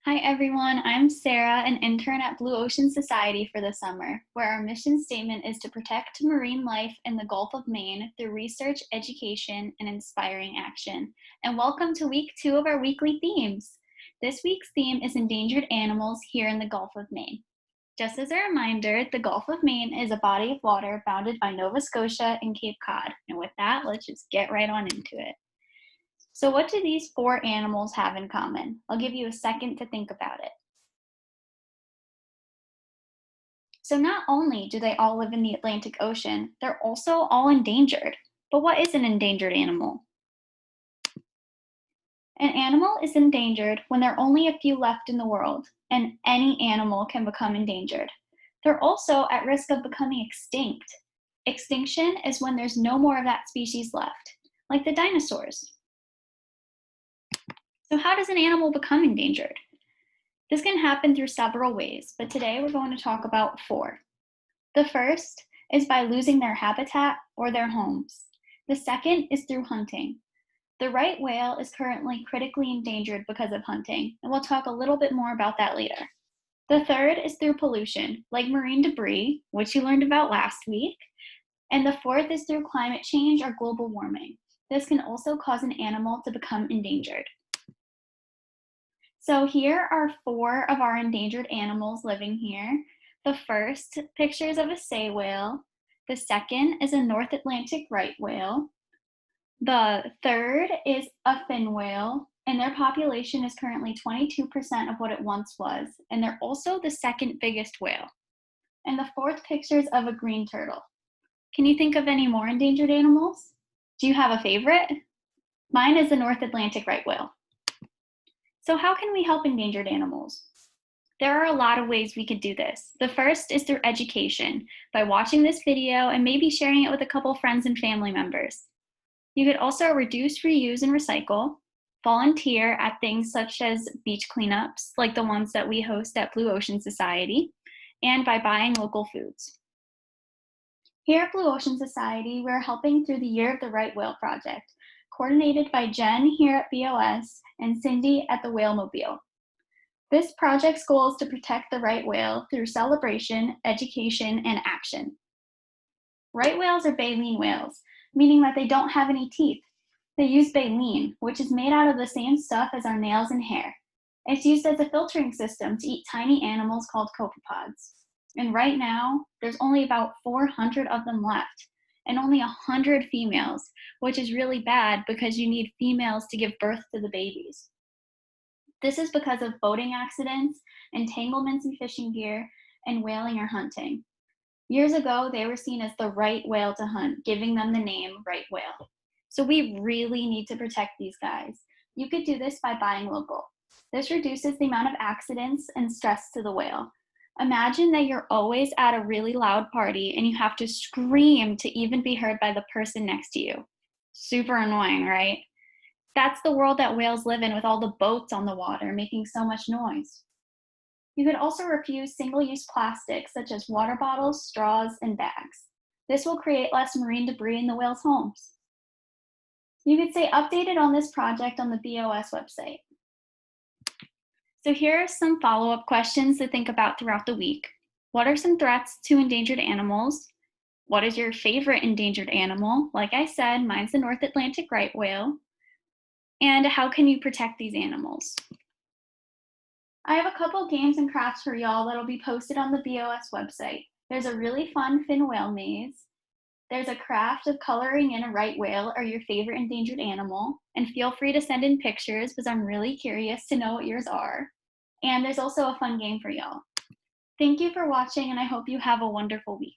Hi everyone, I'm Sarah, an intern at Blue Ocean Society for the summer, where our mission statement is to protect marine life in the Gulf of Maine through research, education, and inspiring action. And welcome to week 2 of our weekly themes. This week's theme is endangered animals here in the Gulf of Maine. Just as a reminder, the Gulf of Maine is a body of water bounded by Nova Scotia and Cape Cod. And with that, let's just get right on into it. So what do these 4 animals have in common? I'll give you a second to think about it. So not only do they all live in the Atlantic Ocean, they're also all endangered. But what is an endangered animal? An animal is endangered when there are only a few left in the world, and any animal can become endangered. They're also at risk of becoming extinct. Extinction is when there's no more of that species left, like the dinosaurs. So how does an animal become endangered? This can happen through several ways, but today we're going to talk about 4. The first is by losing their habitat or their homes. The second is through hunting. The right whale is currently critically endangered because of hunting, and we'll talk a little bit more about that later. The third is through pollution, like marine debris, which you learned about last week. And the fourth is through climate change or global warming. This can also cause an animal to become endangered. So here are 4 of our endangered animals living here. The first picture is of a sei whale. The second is a North Atlantic right whale. The third is a fin whale, and their population is currently 22% of what it once was, and they're also the second biggest whale. And the fourth picture is of a green turtle. Can you think of any more endangered animals? Do you have a favorite? Mine is the North Atlantic right whale. So how can we help endangered animals? There are a lot of ways we could do this. The first is through education, by watching this video and maybe sharing it with a couple friends and family members. You could also reduce, reuse, and recycle, volunteer at things such as beach cleanups, like the ones that we host at Blue Ocean Society, and by buying local foods. Here at Blue Ocean Society, we're helping through the Year of the Right Whale project, coordinated by Jen here at BOS and Cindy at the Whale Mobile. This project's goal is to protect the right whale through celebration, education, and action. Right whales are baleen whales, meaning that they don't have any teeth. They use baleen, which is made out of the same stuff as our nails and hair. It's used as a filtering system to eat tiny animals called copepods. And right now, there's only about 400 of them left, and only 100 females, which is really bad because you need females to give birth to the babies. This is because of boating accidents, entanglements in fishing gear, and whaling or hunting. Years ago, they were seen as the right whale to hunt, giving them the name right whale. So we really need to protect these guys. You could do this by buying local. This reduces the amount of accidents and stress to the whale. Imagine that you're always at a really loud party and you have to scream to even be heard by the person next to you. Super annoying, right? That's the world that whales live in with all the boats on the water making so much noise. You could also refuse single-use plastics such as water bottles, straws, and bags. This will create less marine debris in the whales' homes. You could stay updated on this project on the BOS website. So here are some follow-up questions to think about throughout the week. What are some threats to endangered animals? What is your favorite endangered animal? Like I said, mine's the North Atlantic right whale. And how can you protect these animals? I have a couple games and crafts for y'all that'll be posted on the BOS website. There's a really fun fin whale maze. There's a craft of coloring in a right whale or your favorite endangered animal. And feel free to send in pictures because I'm really curious to know what yours are. And there's also a fun game for y'all. Thank you for watching, and I hope you have a wonderful week.